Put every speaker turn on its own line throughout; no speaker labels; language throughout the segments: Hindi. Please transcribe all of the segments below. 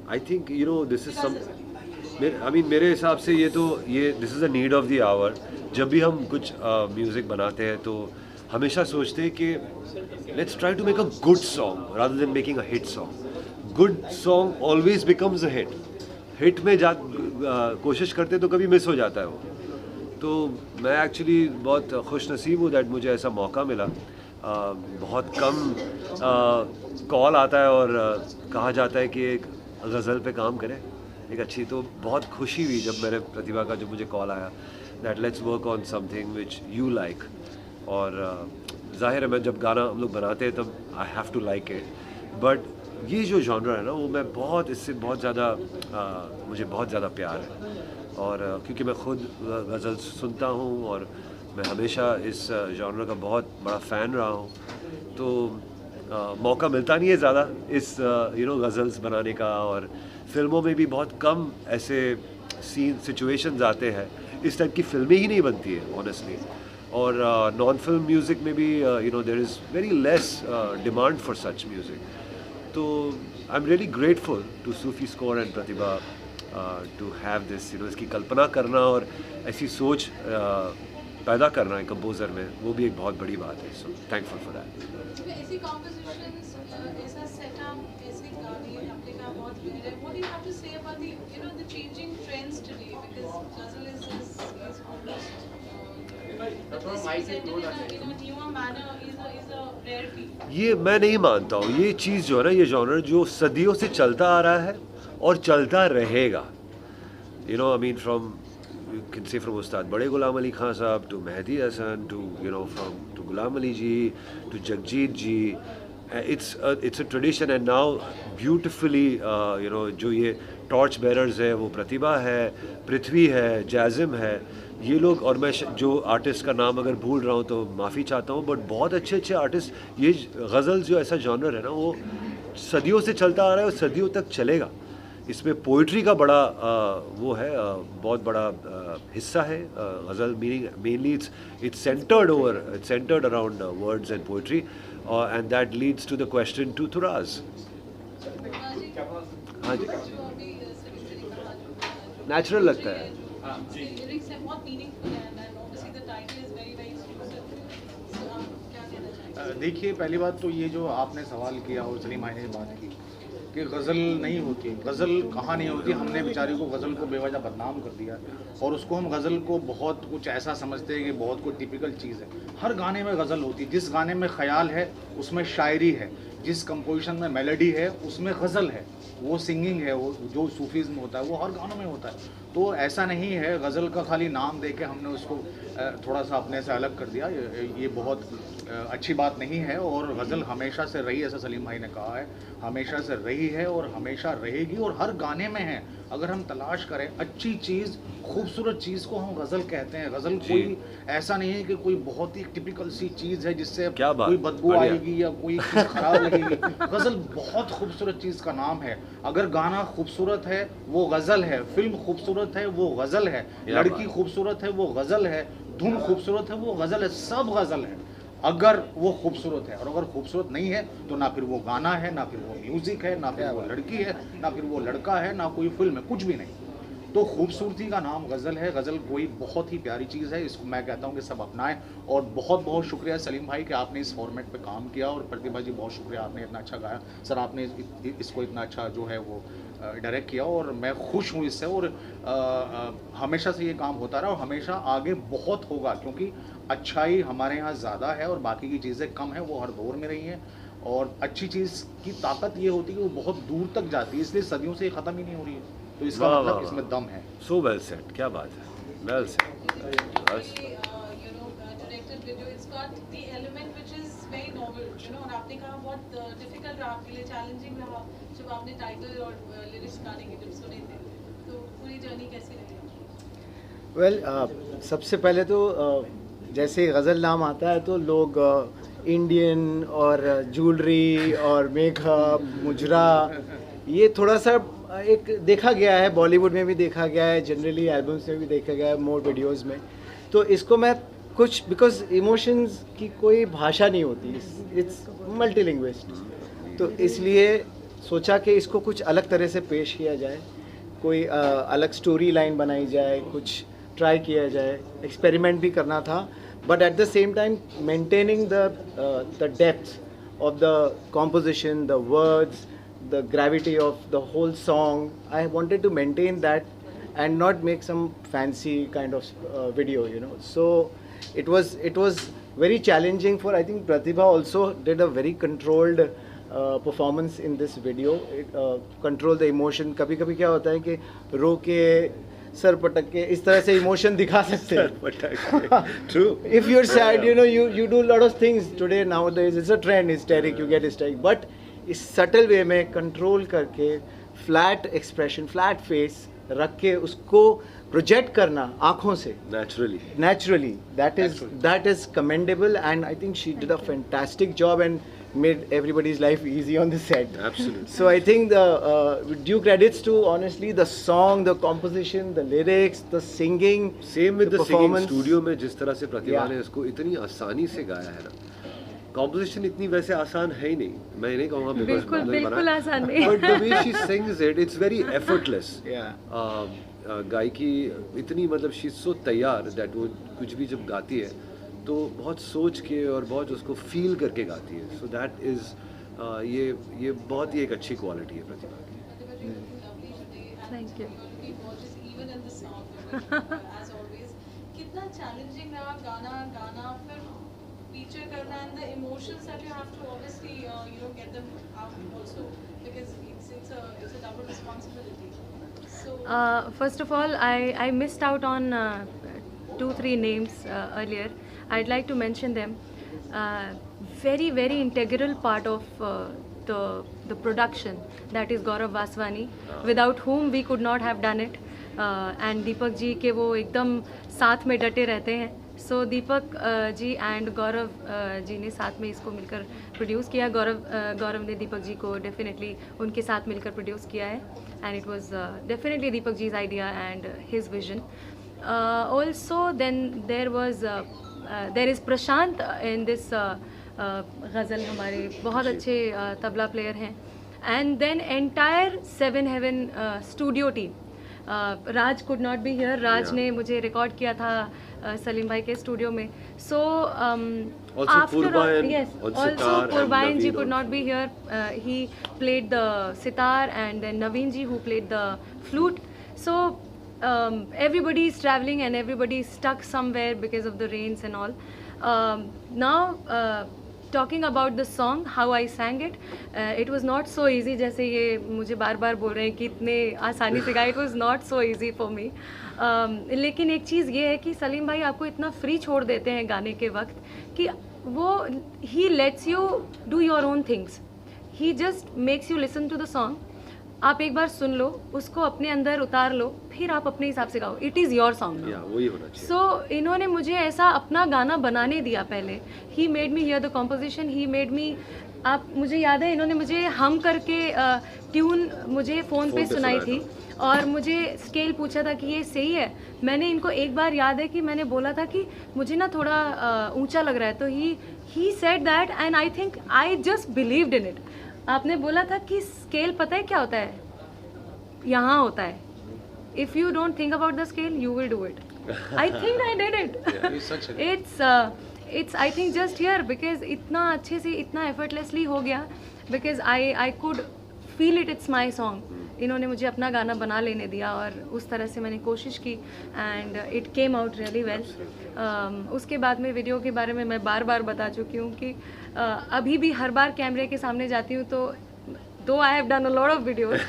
I think this is some मेरे हिसाब से ये this is a need of the hour. जब भी हम कुछ म्यूज़िक बनाते हैं तो हमेशा सोचते हैं कि let's try to make a good song rather than making a hit song. Good song always becomes a hit. Hit में कोशिश करते तो कभी मिस हो जाता है वो। तो मैं एक्चुअली बहुत खुश नसीब हूँ दैट मुझे ऐसा मौका मिला। बहुत कम कॉल आता है और कहा जाता है कि एक गज़ल पे काम करें एक अच्छी। तो बहुत खुशी हुई जब मेरे प्रतिभा का मुझे कॉल आया that let's work on something which you like. और जाहिर है मैं जब गाना हम लोग बनाते हैं तब I have to like it. But ये जो जॉनरा है ना वो मैं इससे बहुत ज़्यादा मुझे बहुत ज़्यादा प्यार है। और क्योंकि मैं खुद गज़ल सुनता हूँ और मैं हमेशा इस जॉनर का बहुत बड़ा फ़ैन रहा हूँ। तो मौका मिलता नहीं है ज़्यादा इस गज़ल्स बनाने का। और फिल्मों में भी बहुत कम ऐसे सिचुएशंस आते हैं। इस टाइप की फिल्में ही नहीं बनती है ऑनेस्टली। और नॉन फिल्म म्यूज़िक में भी there is very less demand for such music. तो I am really grateful to Sufi score and Pratibha to have this इसकी कल्पना करना और ऐसी सोच पैदा करना है कंपोज़र में, वो भी एक बहुत बड़ी बात है। So thankful for that. ये मैं नहीं मानता हूँ। ये चीज़ जो है ना, ये जॉनर जो सदियों से चलता आ रहा है और चलता रहेगा। I mean from you can say from Ustad Bade Ghulam Ali Khan Sahab to Mehdi Hasan to to Ghulam Ali ji to Jagjit ji. It's a tradition and now beautifully जो ये टॉर्च बेरर्स है वो प्रतिभा है, पृथ्वी है, जाजिम है, ये लोग। और मैं जो आर्टिस्ट का नाम अगर भूल रहा हूँ तो माफ़ी चाहता हूँ। बट बहुत अच्छे अच्छे आर्टिस्ट। ये गज़ल जो ऐसा जॉनर है ना वो सदियों से चलता आ रहा है और सदियों तक चलेगा। इसमें पोइट्री का बड़ा वो है, बहुत बड़ा हिस्सा है ghazal. Meaning mainly it's centred around words and poetry and that leads to the question to थुराज। हाँ जी, नेचुरल लगता है।
देखिए, पहली बात तो ये जो आपने सवाल किया और सलीम भाई ने बात की कि गज़ल नहीं होती। गज़ल कहाँ नहीं होती? हमने बेचारी को गज़ल को बेवजह बदनाम कर दिया और उसको हम गज़ल को बहुत कुछ ऐसा समझते हैं कि बहुत कुछ टिपिकल चीज़ है। हर गाने में गज़ल होती है। जिस गाने में ख्याल है उसमें शायरी है, जिस कंपोजिशन में मेलोडी है उसमें गज़ल है, वो सिंगिंग है, वो जो सूफीज़्म होता है वो हर गानों में होता है। तो ऐसा नहीं है गज़ल का खाली नाम दे के हमने उसको थोड़ा सा अपने से अलग कर दिया। ये बहुत अच्छी बात नहीं है। और गज़ल हमेशा से रही, ऐसा सलीम भाई ने कहा है, हमेशा से रही है और हमेशा रहेगी और हर गाने में है। अगर हम तलाश करें अच्छी चीज़, खूबसूरत चीज़ को हम गज़ल कहते हैं। गज़ल कोई ऐसा नहीं है कि कोई बहुत ही टिपिकल सी चीज़ है जिससे कोई बदबू आएगी या कोई चीज़ खराब लगेगी। गज़ल बहुत खूबसूरत चीज़ का नाम है। अगर गाना खूबसूरत है वो गज़ल है, फिल्म खूबसूरत है वो गज़ल है, लड़की खूबसूरत है वो गज़ल है, धुन खूबसूरत है वो गज़ल है, सब गज़ल है अगर वो खूबसूरत है। और अगर खूबसूरत नहीं है तो ना फिर वो गाना है, ना फिर वो म्यूज़िक है, ना फिर वो लड़की है, ना फिर वो लड़का है, ना कोई फिल्म है, कुछ भी नहीं। तो खूबसूरती का नाम गज़ल है। गज़ल कोई बहुत ही प्यारी चीज़ है, इसको मैं कहता हूँ कि सब अपनाएं। और बहुत बहुत शुक्रिया सलीम भाई कि आपने इस फॉर्मेट पे काम किया। और प्रतिभा जी बहुत शुक्रिया, आपने इतना अच्छा गाया सर, आपने इसको इतना अच्छा जो है वो डायरेक्ट किया और मैं खुश हूँ इससे। और हमेशा से ये काम होता रहा और हमेशा आगे बहुत होगा, क्योंकि अच्छाई हमारे यहाँ ज़्यादा है और बाकी की चीज़ें कम है, वो हर दौर में रही हैं। और अच्छी चीज़ की ताकत ये होती है कि वो बहुत दूर तक जाती है, इसलिए सदियों से ये ख़त्म ही नहीं हो रही है। तो इसका
वाह,
मतलब
वाह,
इसमें
वाह।
दम है।
सो वेल सेड, क्या बात है, वेल सेड बस।
Directed video, it's got the element which is very novel, और आपने कहा बहुत डिफिकल्ट रहा आपके लिए, चैलेंजिंग रहा जब आपने टाइटल और लिरिक्स गाने के जब सुने थे, तो पूरी जर्नी कैसी रही?
वेल सबसे पहले तो जैसे गज़ल नाम आता है तो लोग इंडियन और ज्वेलरी और मेकअप मुजरा, ये थोड़ा सा एक देखा गया है, बॉलीवुड में भी देखा गया है, जनरली एल्बम्स में भी देखा गया है, मोर वीडियोस में। तो इसको मैं कुछ, बिकॉज इमोशंस की कोई भाषा नहीं होती, इट्स मल्टीलिंग्विस्ट, तो इसलिए सोचा कि इसको कुछ अलग तरह से पेश किया जाए, कोई अलग स्टोरी लाइन बनाई जाए, कुछ ट्राई किया जाए, एक्सपेरिमेंट भी करना था, but at the same time maintaining the depth of the composition, the words, the gravity of the whole song. I wanted to maintain that and not make some fancy kind of video, So it was very challenging for, I think Pratibha also did a very controlled performance in this video. It control the emotion. कभी कभी क्या होता है कि रो के सर पटक के इस तरह से इमोशन दिखा सकते हैं.
True.
If you're sad, you do a lot of things today nowadays. It's a trend, hysteric, you get hysteric. But इस सटल वे में कंट्रोल करके फ्लैट एक्सप्रेशन, फ्लैट फेस रख के उसको प्रोजेक्ट करना आँखों से naturally, that is commendable, and I think she did a fantastic job and made everybody's life easy on the set.
Absolutely.
So I think the due credits to honestly the song, the composition, the lyrics, the singing,
Same with the singing.
performance.
Studio में जिस तरह से प्रतिभा
Yeah.
ने इसको इतनी आसानी से गाया है ना, कॉम्पोजिशन इतनी वैसे आसान है ही नहीं, मैं नहीं कहूँगा
बिल्कुल आसान नहीं,
but the way she sings it, it's very effortless.
Yeah.
गायकी इतनी, मतलब शी इज सो तैयार दैट वो कुछ भी जब गाती है तो बहुत सोच के और बहुत उसको फील करके गाती है. सो दैट इज ये बहुत ही एक अच्छी क्वालिटी है प्रतिभा की.
Thank you.
Even in the song, as always, कितना challenging रहा गाना फिर feature करना, and the emotions that you have to obviously get them out also, because it's a double responsibility. So
First of all, I missed out on 2-3 names earlier. I'd like to mention them. Very very integral part of the production, that is Gaurav Vaswani, without whom we could not have done it. And Deepak ji के वो एकदम साथ में डटे रहते हैं. So दीपक जी एंड गौरव जी ने साथ में इसको मिलकर प्रोड्यूस किया. गौरव ने दीपक जी को डेफिनेटली उनके साथ मिलकर प्रोड्यूस किया है, and it was definitely Deepak ji's idea and his vision. Also then there is Prashant in this ghazal, हमारे बहुत अच्छे तबला प्लेयर हैं. And then entire 7 Heaven studio team. Raj could not be here. Raj ने मुझे रिकॉर्ड किया था सलीम भाई के स्टूडियो में. सो also Purbain ji could not be here. He played the sitar, and then Naveen ji who played the flute. So everybody is traveling and everybody is stuck somewhere because of the rains and all. Now talking about the song, how I sang it, it was not so easy. जैसे ये मुझे बार बार बोल रहे हैं कि इतने आसानी से गाया, it was not so easy for me. लेकिन एक चीज़ ये है कि सलीम भाई आपको इतना फ्री छोड़ देते हैं गाने के वक्त कि वो he lets you do your own things. He just makes you listen to the song. आप एक बार सुन लो, उसको अपने अंदर उतार लो, फिर आप अपने हिसाब से गाओ. It is your song.
वही होना चाहिए.
सो इन्होंने मुझे ऐसा अपना गाना बनाने दिया पहले. He made me here the composition, he made me, आप मुझे याद है इन्होंने मुझे हम करके ट्यून मुझे फ़ोन पे सुनाई थी और मुझे स्केल पूछा था कि ये सही है. मैंने इनको एक बार याद है कि मैंने बोला था कि मुझे ना थोड़ा ऊंचा लग रहा है, तो he said that and I think I just believed in it. आपने बोला था कि स्केल पता है क्या होता है, यहाँ होता है. If you don't think about the scale you will do it. I think I did it. It's I think just here because इतना अच्छे से, इतना एफर्टलेसली हो गया, because I could feel it. It's my song. इन्होंने मुझे अपना गाना बना लेने दिया और उस तरह से मैंने कोशिश की and it came out really well. उसके बाद में वीडियो के बारे में मैं बार बार बता चुकी हूँ कि अभी भी हर बार कैमरे के सामने जाती हूँ तो दो I have done a lot of videos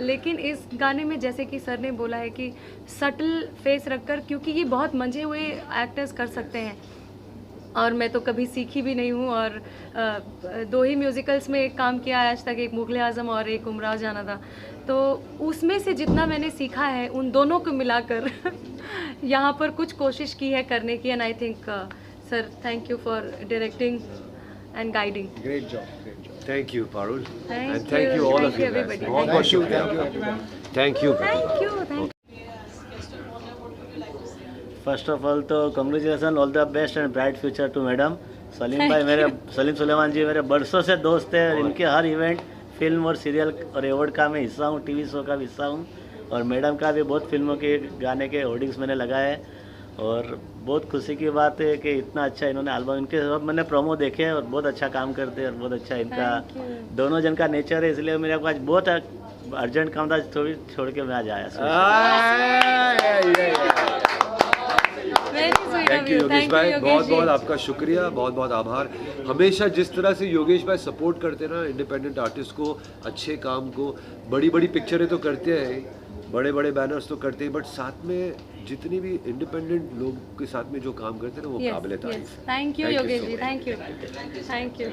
लेकिन इस गाने में जैसे कि सर ने बोला है कि सटल फेस रखकर, क्योंकि ये बहुत मंझे हुए एक्टर्स कर सकते हैं और मैं तो कभी सीखी भी नहीं हूँ और 2 ही म्यूज़िकल्स में एक काम किया आज तक, एक मुग़ल आज़म और एक उमराव जाना था, तो उसमें से जितना मैंने सीखा है उन दोनों को मिलाकर यहाँ पर कुछ कोशिश की है करने की। And I think sir thank you for directing and guiding.
Great job, great job.
Thank you, Parul.
Thank
Thank
you.
you all
Thank
of
you,
you guys.
everybody.
बहुत बहुत शुक्रिया. Thank you.
Thank you. Thank you.
As guest of honor, what would you like to say?
First of all तो congratulation, all the best and bright future to madam. Salim Sulaiman ji मेरे बरसों से दोस्त है और इनके हर इवेंट, फिल्म और सीरियल और अवार्ड का मैं हिस्सा हूँ, टीवी शो का भी हिस्सा हूँ और मैडम का भी बहुत फिल्मों के गाने के होर्डिंग्स मैंने लगाए हैं और बहुत खुशी की बात है कि इतना अच्छा इन्होंने एल्बम, इनके सब मैंने प्रोमो देखे हैं और बहुत अच्छा काम करते हैं और बहुत अच्छा इनका दोनों जन का नेचर है, इसलिए मेरे पास बहुत अर्जेंट काम था, थोड़ी छोड़ के मैं आज आया।
Very sweet
thank
of
you
you.
Yogesh
Thank you,
भाई,
Yogesh
बहुत
ji.
बहुत आपका शुक्रिया, बहुत बहुत आभार। हमेशा जिस तरह से योगेश भाई सपोर्ट करते ना इंडिपेंडेंट आर्टिस्ट को, अच्छे काम को, बड़ी बड़ी पिक्चरें तो करते हैं, बड़े बड़े बैनर्स तो करते हैं, बट साथ में जितनी भी इंडिपेंडेंट लोग के साथ में जो काम करते हैं ना वो
Yes,
काबिल
yes.
तारीफ है।
Thank you,
Thank you
Yogesh
so
ji.
much.
Thank you. Thank you.